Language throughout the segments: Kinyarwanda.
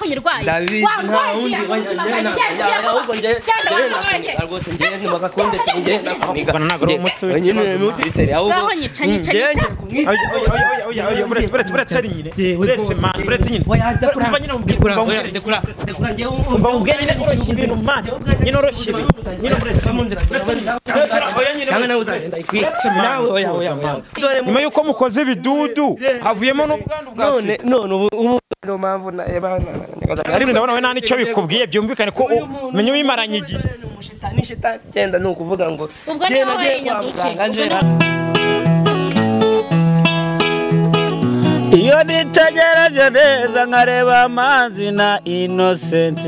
kunyirwaye nyuma yuko mukoze ibidudu havuyemo n'ubwandu bwa sida none ubu no mpamvu ari ndabona we nta nicyo bikubwiye byumvikane ko menye wimaranye igihe ni shitani genda ni ukuvuga ngo ubwo ni wowe nyaduce iyo nitegereje neza nkareba amazi na Innocent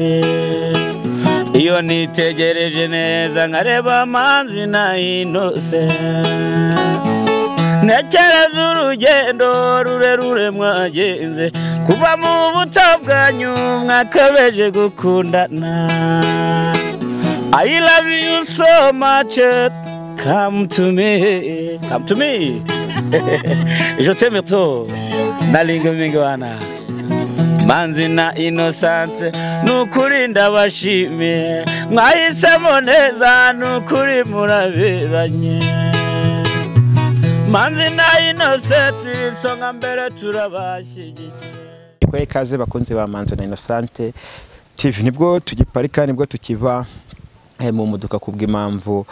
iyo nitegereje neza nkareba amazi na Innocent ntekereza urugendo rurerure mwagenze kuva mu buto bwanyu mwakabeje gukundana I love you so much come to me je t'aime trop nalinga mingi wana Manzi na Innocent nukuri ndabashimiye mwahisemo neza nukuri muraberanye Manzi na Innocent songa mbere turabashyigikiye kwa ikaze bakunzi ba Manzi na Innocent TV nibwo tugiparika nibwo tukiva mu muduka kubw'impamvu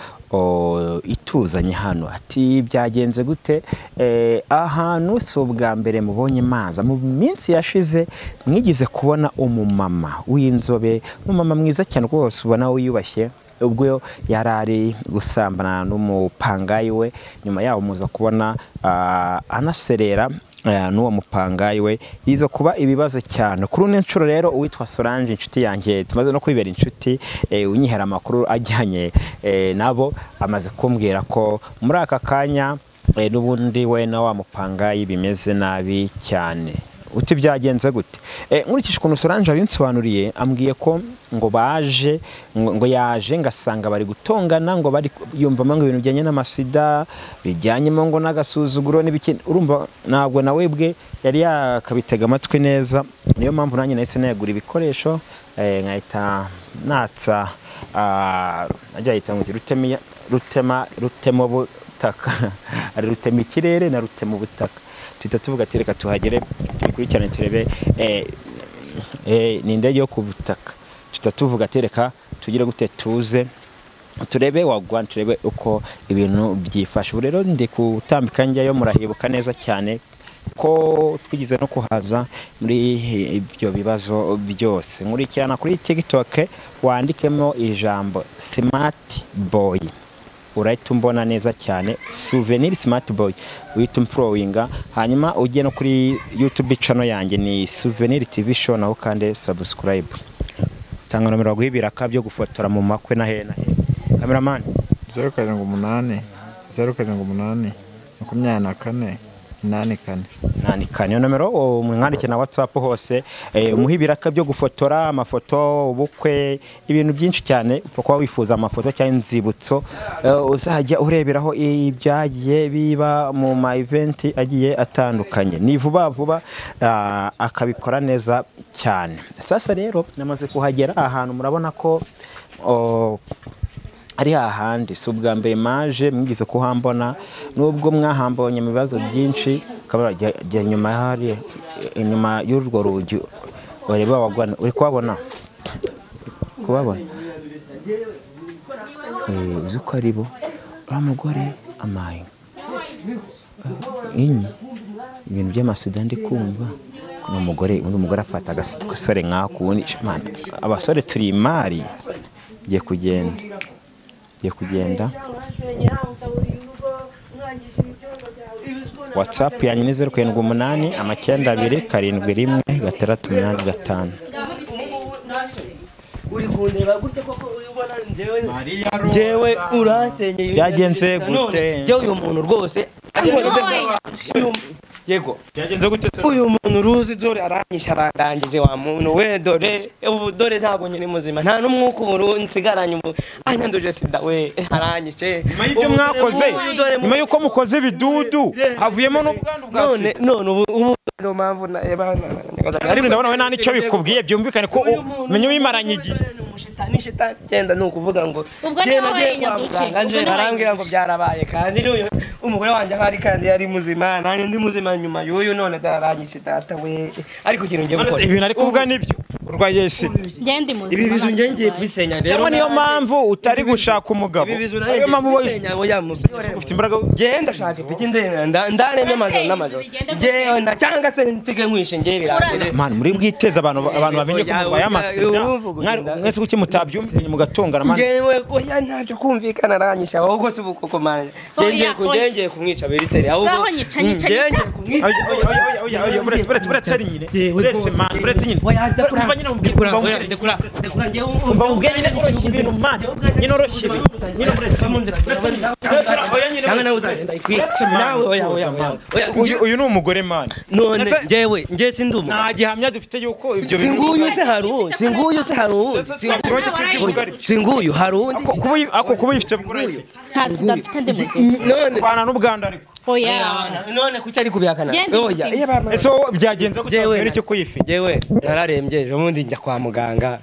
ituzanye hano ati byagenze gute ahantu so bwa mbere mubonye maza mu minsi yashize mwigize kubona umumama w'inzobe umumama mwiza cyane rwose ubona wiyubashye ubwo yarari gusambana n'umupangayi we nyuma yaho muza kubona anaserera n'uwo mupangayi we yizo kuba ibibazo cyane kuri une ncuro rero uwitwa Solange inshuti yanjye tumaze no kwibera inshuti unyihera amakuru ajyanye nabo amaze kumbwira ko muri aka kanya n'ubundi we na wa mupangayi bimeze nabi cyane uti byagenze gute nkurikije ukuntu Solange abinsobanuriye ambwiye ko ngo baje ngo yaje ngasanga bari gutongana ngo bari yumvamo ngo ibintu bijyanye n'amasida bijyanyemo ngo n'agasuzuguro n'ibiki urumva ntabwo nawe bwe yari yakabitega amatwi neza niyo mpamvu nanjye nahise nayagura ibikoresho nkahita natsa najya yita ngo rutema butaka ari rutema ikirere na rutema ubutaka tuhita tuvuga ati reka tuhagere tukurikirane turebe ni indege yo ku butaka tuhita tuvuga ati reka tugire gute tuze turebe wagwan turebe uko ibintu byifashe rero ndi kutambika njyayo murahibuka neza cyane ko twigize no kuhaza muri ibyo bibazo byose nkurikirana kuri TikTok wandikemo ijambo smart boy urahita umbona neza cyane Souvenir Smart Boy uhita umfollowinga hanyuma ujye no kuri YouTube channel yanjye ni Souvenir TV Show naho kandi subscribe tanga nomero guhibiraka byo gufotora mu makwe na hena cameraman 078 078 24 84 nomero umwandike na WhatsApp hose umuhibiraka byo gufotora amafoto ubukwe ibintu byinshi cyane uko wifuza amafoto cyangwa inzibutso uzajya ureberaho ibyagiye biba mu ma event agiye atandukanye ni vuba akabikora neza cyane sasa rero namaze kuhagera ahantu murabona ko ari hahandi si ubwa mbere maje mwigize kuhambona nubwo mwahambonye mu bibazo byinshi kabajya nyuma hari inyuma y'urwo rugi bareba wagwana uri kubabona uzuko aribo amugore amaye inyi ibintu by'amasida ndi kumva kuno umugore afata agasore nkako abasore turi imari giye kugenda WhatsApp yanyu ni 078 92 71 685 uri kundeba gute koko ubona ndewe urasenye byagenze gute je uyu muntu rwose yego byagenze gute se uyu muntu ruzi dore aranyisha arandangije wa muntu we dore ubu dore ntabwo nyiri muzima nta n'umwuka ubu nsigaranye ubu anyanduje sida we aranyishe nyuma y'ibyo mwakoze nyuma y'uko mukoze ibidudu havuyemo n'ubwandu bwa sida none ubu no mpamvu ariko ndabona we nta nicyo bikubwiye byumvikane ko umenye wimaranye igihe ni shitani genda nukuvuga ngo genda giye kwa muganga nje barambwira ngo byarabaye kandi n'uyu umugore wanjye ahari kandi yari muzima nanjye ndi muzima nyuma y'uyu none daranyishe data we ariko ikintu ngiye gukora ibintu ari kuvuga nibyo urwaye sida Ngendi muzima. ibi bizu ngiye kubisenya rero niyo mpamvu utari gushaka umugabo ibi bizu niyo mpamvu ngiye oya ufite imbaraga genda shaka piki ndareme amazoro n'amazoro genda ndacanga se nsige nkwishe ngiye birangire man muri bwiteza abantu bamenye ko murwaye amasida mwese kuki mutabyumvikanye mugatongana man ngewe ko ya ntabyo kumvikana aranyisha ahubwo se ubukoko manje ngenge kumwica beriseri ahubwo ngenge kumwica buretse nyine buretse man buretse nyine oya ndakura ndekura ngewe umva ubwenge nyine oroshye ibintu man nyine oroshye nyine buretse mu nzira oya nyine cyangwa nawe uzagenda nawe oya uyu ni umugore man none ngewe nge sindumu nta gihamya dufite yuko ibyo bintu singuyu se haru singuyu haru kuba yifite Nta sida mfite ndi muzima. none kwana n'ubwandu ariko Oya. none kuki ari kubihakana Genda oya muzima. ese byagenze gute icyo kuyifite jewe nararembye ejo bundi njya kwa muganga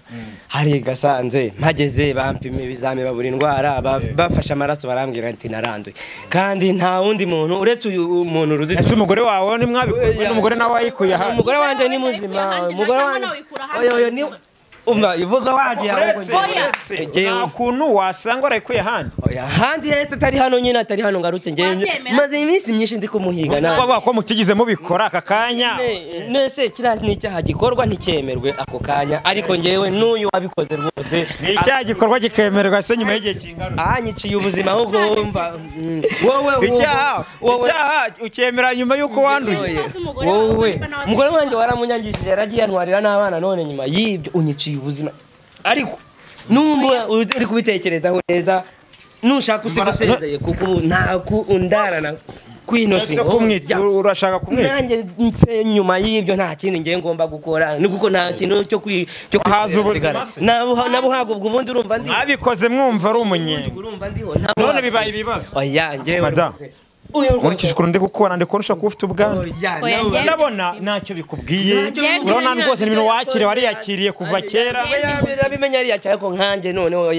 hari gasanze mpageze bampima ibizami babura indwara bafashe amaraso barambwira ati naranduye kandi nta wundi muntu uretse uyu muntu ruzi ese umugore wawe ni mwabikoze n'umugore nawe wayikuye aha umugore wanjye ni muzima umugore wanjye oya ni umva ivuga wagiye ahubwo nta kuntu wasanga warayikuye ahandi oya handi yese atari hano nyine atari hano ngarutse ngewe maze iminsi myinshi ndi kumuhiga nawe ko mutigeze mubikora aka kanya nese kiriya ni icyaha gikorwa nticyemerwe ako kanya ariko ngewe n'uyu wabikoze rwose ni icyaha gikorwa gikemerwa se nyuma y'igihe kingana ahanyiciye ubuzima ahubwo wumva wowe icyaha ukemera nyuma y'uko wanduye wowe umugore wanjye waramunyangishije yaragiye antwarira n'abana none nyuma y'ibyo unyiciye ubuzima ariko numva uri kubitekerezaho neza nushaka usigusezeye kuko nta kundarana kwinosi urashaka kumwica nanjye mfe nyuma y'ibyo nta kindi ngiye ngomba gukora ni kuko nta kintu cyo haza ubuzima nabo hago ubwo ubundi urumva ndi abikoze mwumva ari umunyenga urumva ndiho none bibaye ibibazo oya ngewe nkurikije ukuntu ndi gukubona ndi kurusha kuba ufite ubwandu ndabona ntacyo bikubwiye urabona rwose ni ibintu wakiriye wariyakiriye kuva kera bimenya ariyakira ko nkanjye noneho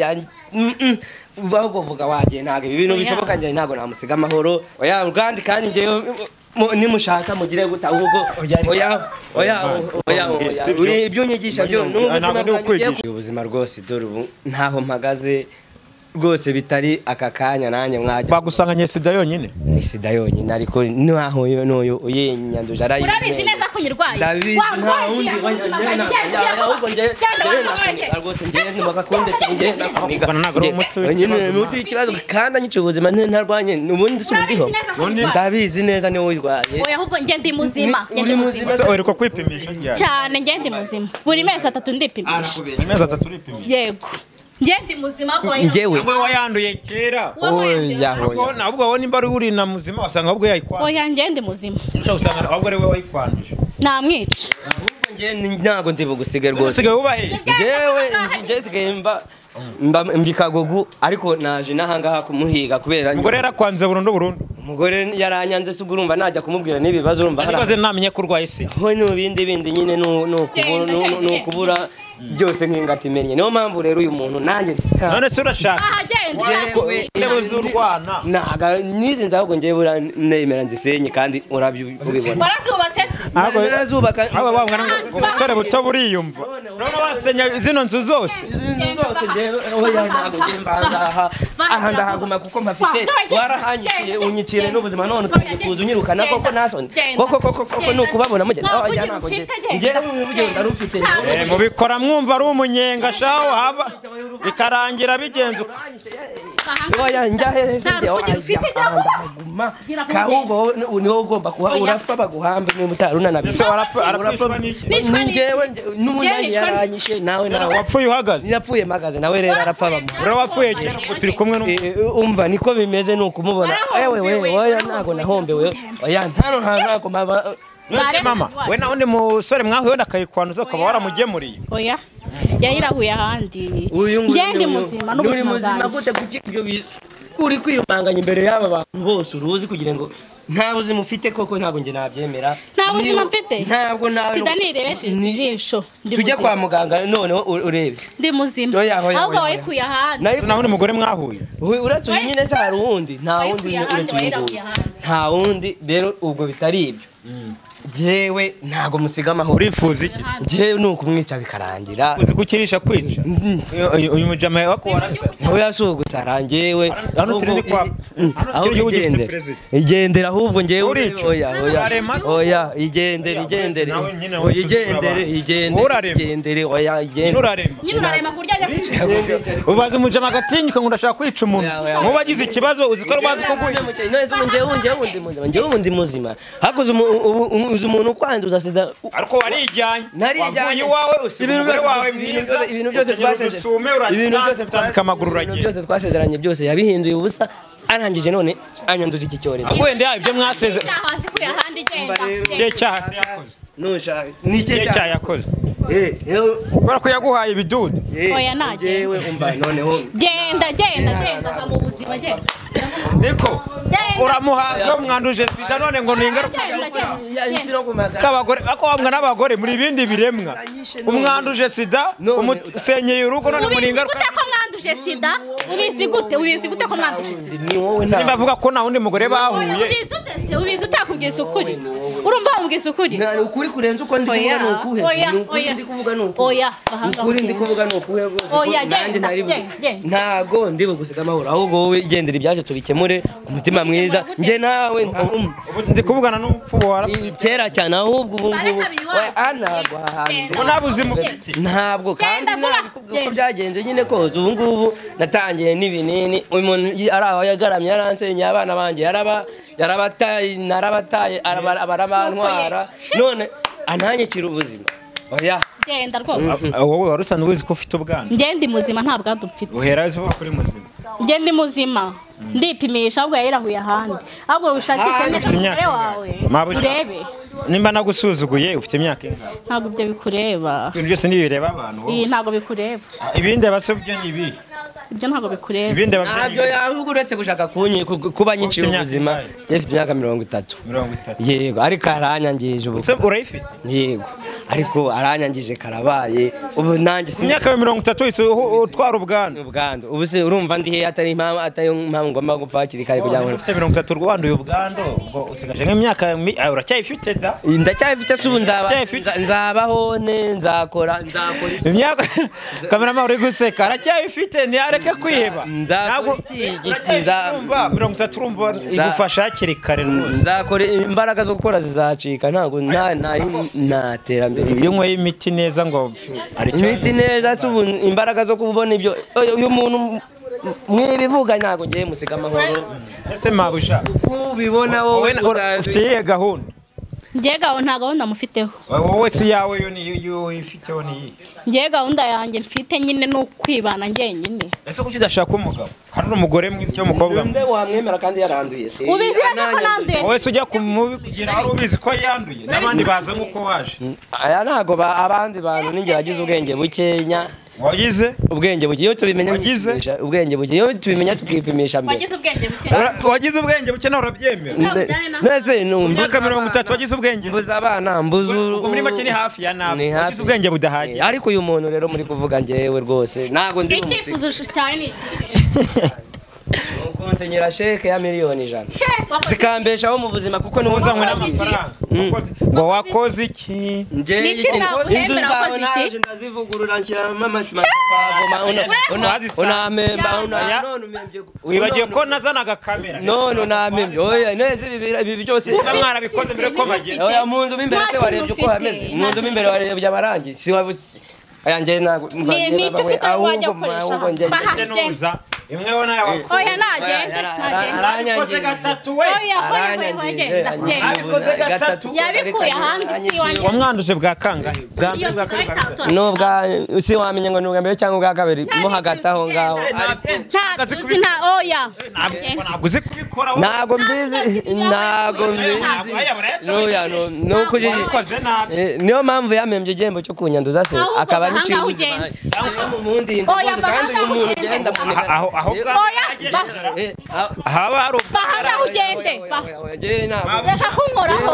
ahubwo vuga wagiye ntabwo ibi bintu bishoboka njye ntabwo namusiga amahoro oya kandi ngewe nimushaka mugire guta ahubwo oya ibyo unyigisha byo ubuzima rwose dore ubu ntaho mpagaze rwose bitari aka kanya nanjye mwajya bagusanganye sida yonyine ni sida yonyine ariko naho n'uyu uyinyanduje arayi urabizi neza ko nyirwaye ndabizi nta wundi ahubwo njye rwose njye ntibakunde njye nakumiga nyine nuti ikibazo kandi anyica ubuzima ntarwanye ubundi si undiho ndabizi neza niwe wirwaye oya ahubwo njye ndi muzima uri muzima uheruka kwipimisha cyane njye ndi muzima buri mezi 3 ndipimisha amezi 3 uripimisha yego Ngendi muzima boya. Ngewe. Wewe wayanduye kera. Oya. Nabwo wowe nimba uri na muzima wasanga ahubwo yayikwanda. Oya ngendi muzima. Ushaka usanga ahubwo ari wewe wayikwandije. Namwica. Ahubwo nge ntago ndi bugusiga rwose. Sigaye ubahe. Ngewe sigaye mbikagugu ariko naje nahangaha kumuhiga kubera umugore yarakwanze burundu. Umugore yaranyanze se urumva najya kumubwira nibibazo urumva harabaze namenye ko urwaye isi. Ho n'ibindi nyine no kubura byose nk'ingatimenye niyo mpamvu rero uyu muntu nanjye none se urashaka yewe z'urwana naga nizinze ahubwo ngiye bura nemera nzisenye kandi urabibona barazubatse se barazubaka aba bamwana ngo sore buto buriyumva urabona wasenya zino nzu zose ngewe oya ntago ngiye mbangaha aha ndahaguma kuko mpafite warahanyiciye unyicire n'ubuzima none kuza unyirukana koko nasone koko nukubabona mugende oya ntago ngewe mubugenda rufite mubikora mwumva ari umunyenga shaho hava bikarangira bigenze oya njyahe se njye Guma. kahubwo niho ugomba kuha urapfa baguhambe niba utaruna nabyo arapfa ningewe n'umunani yaranyishe nawe wapfuye uhagaze yapfuye magaze nawe rero arapfa bamu wapfuye turi kumwe umva niko bimeze nuko umubona wewe oya ntago nahombewe oya ntago mama mama we na undi musore mwahuye ndakayikwanuza ukaba waramugemuriye oya yayirahuye ahandi ngende muzima n'ubuzima bwanjye gute ibyo uri kwiyumanganya imbere y'aba bantu bose uruzi kugira ngo nta buzima ufite koko ntabwo nge nabyemera nta buzima mfite ntabwo nawe sida nirebeshe ijisho tujye kwa muganga none urebe ndi muzima ahubwo wayikuye ahandi naho ni umugore mwahuye uretse uyu nyine se hari uwundi nta wundi uretse uyu nta wundi rero ubwo bitari ibyo jewe ntago musiga amahoro urifuza iki jewe nuko umwica bikarangira uzi gukirisha kwica uyu mujama wako warasa aho yasugusara njyewe hano turi ni kwa aho igendera ahubwo njyewe oya igendere oya igendere nyine urarema kurya ajya ubaze umujama agatinyuka ngo ndashaka kwica umuntu nuba agize ikibazo uzi ko bazi ko njyewe ndi muzima hakoze uzi umuntu kwanduza sida ariko warijyanye wavuye iwawe usiba umugore wawe mwiza ibintu byose twasezeranye byose yabihinduye ubusa arangije none anyanduje iki cyorezo wenda ibyo mwasezeranye hasi kuya ahandi genda cye cyahasi yakoze nushaka ni cye cyayakoze bara ko yaguhaye ibidudu oya nagewe umva noneho genda mu buzima genda niko uramuhaza mwanduje sida none ngo ni ingaruka kabagore akobamwa n'abagore muri bindi biremwa umwanduje sida umusenyeye urugo none ngo ni ingaruka gute ko mwanduje sida ubizi gute ko mwanduje sida ni wowe nta bavuga ko nta wundi mugore bahuye ubizi utakubwiza ukuri urumva wamubwiza ukuri ukuri kurenza uko ndi kuvuga ni ukuhe ndi kuvuga ni ukuhe oya ukuri ndi kuvuga ni ukuhe oya ntago ndi bugusiga amahoro ahubwo wowe igendera ibyaje tubikemure ku mutima mwiza nje nawe ndi kuvugana n'upfu wara kera cyane ahubwo ubu ngubu ntabwo ubu nta buzima ntabwo kandi uko byagenze nyine koza ubu ngubu natangiye n'ibinini uyu muntu ari aho yagaramye yaransenye abana banjye narabataye barabantwara none ananyikira ubuzima oya genda rwose wowe wari usanzwe uzi ko ufite ubwandu ndi muzima nta bwandu mfite uhera uzi ko uri muzima ndi muzima ndipimisha ahubwo yayirahuye ahandi ahubwo ushakishe n'umugore wawe urebe nimba nagusuzuguye ufite imyaka ingahe ntabwo ibyo bikureba ibintu byose ntibireba abantu iyi ntabwo bikureba ibindi abase byo ni ibi ibyo ntabwo bikureba ibindi ntabyo yavuga uretse gushaka kuba nyicira ubuzima yafite imyaka 30 yego ariko aranyangije ubuzima urayifite yego ariko aranyangije karabaye ubu nanjye imyaka 30 utwara ubwandu ubu se urumva ndi he atari impamvu ngomba gupfa hakiri kare kugira ngo ufite 30 rwanduye ubwandu ngo usigaje nk'imyaka uracyayifite da ndacyayifite subu nzabaho nzakora imyaka kamera uri guseka aracyayifite ntiyareke kwiheba ntabwo 30 urumva igufasha hakiri kare rwose nzakora imbaraga zo gukora zizacika ntabwo naterambere iyo nyweye imiti neza ngo imiti neza subu imbaraga zo kubona ibyo uyu muntu mwibivuga ntabwo ngiye musiga amahoro ese mabusha ubibona wowe ufite iyihe gahunda ngiye gahunda nta gahunda mufiteho wowe si yawe yo ifiteho ni ngiye gahunda yanjye mfite nyine no kwibana njyenyine ese kuki udashaka umugabo kandi umugore mwiza cyangwa umukobwa mwiza wamwemera kandi yaranduye ubizi neza ko nanduye wowe se ujya kugira wari ubizi ko yanduye n'abandi baza nk'uko waje aya ntago abandi bantu ninjye bagize ubwenge bukenya wagize ubwenge buke iyo tubimenya ubwenge buke iyo tubimenya tukipimisha mbere wagize ubwenge buke nawe urabyemera nese numvika 30 wagize ubwenge mbuza abana mbuzu muri make ni hafi ya nawe wagize ubwenge budahagije ariko uyu muntu rero muri kuvuga njyewe rwose ntago ndi icyifuzo cyane konsenyera sheke ya miliyoni 100 zikambeshaho mu buzima kuko n'ubuzanywe n'amafaranga ngo wakoze iki inzu zawe naje ndazivugurura nshyiramo amasima wibagiye ko nazanaga kamera none namembye oya neze ibi byose mwarabikoze mbere ko bagenda oya mu nzu imbere se warebye uko hameze mu nzu imbere warebye amarangi si wabuze aya nje ntabwo ni icyo ufite wajya gukoresha nuza imwe wo nawe wakoze oya nagende aranyangije gatatu we oya abikoze gatatu yabikuye ahandi si wanjye wamwanduje bwa kangahe bwa iyo bwa sikari kangahe tato nubwa si wamenye ngo nubwa mbere cyangwa ubwa kabiri mo hagati aho ngaho ntaguzi nta oya ntabwo uzi kubikora ntago mbizi noya nuko ukoze nabi niyo mpamvu yamembye igihembo cyo kunyanduza se akaba niciye ubuzima oya kandi uyu muntu ugenda mu aho oya haba hari bahanga ugende reka kunkoraho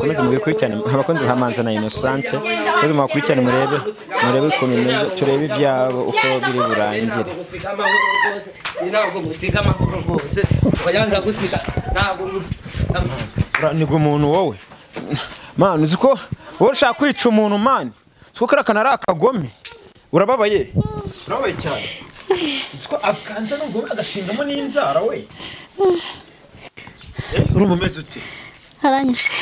komeze mubikurikirane abakunzi bamanza na Innocent komeze mubakurikirane murebe ukuntu bimeze turebe ibyabo uko biri burangire ntabwo musiga amahoro rwose wajyanga gusiga ntabwo nigo umuntu wowe man uzi ko wowe ushaka kwica umuntu man uko karakana ari akagome urababaye cyane uzi ko akanza n'ubwo agashingamo n'inzara we uri umeze ute aranyishe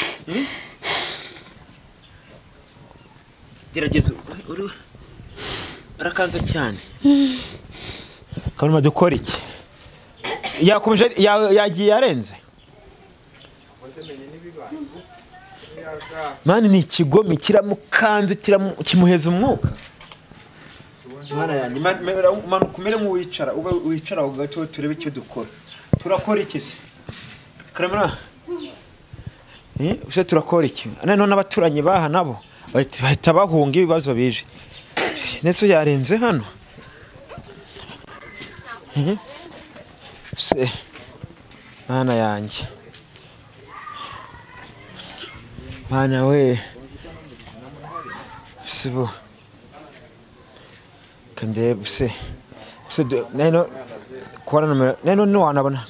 gerageza uri arakanza cyane kabone dukora iki yakomeje yagiye yarenze mani ni ikigome kiramukanze kimuheza umwuka mwana yanjye manu kumere mu wicara ugato turebe icyo dukora turakora iki se karamara use turakora iki none n'abaturanyi baha nabo bahita bahunga ibibazo bije ndetse yarenze hano se mwana yanjye mwana we sibo kande se neno kora numero neno no wanabona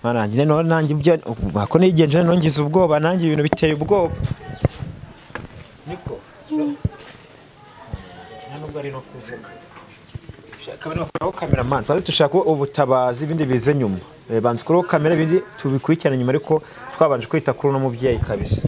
mwana yanjye neno nanjye byo bako nigenje neno ngize ubwoba nanjye ibintu biteye ubwoba niko nubwo ari no kuvuga kamera ko cameraman twari dushaka ubutabazi ibindi bize nyuma banze kuri kamera bindi tubikurikirana nyuma ariko twabanje kwita kuri no mubyeyi kabisa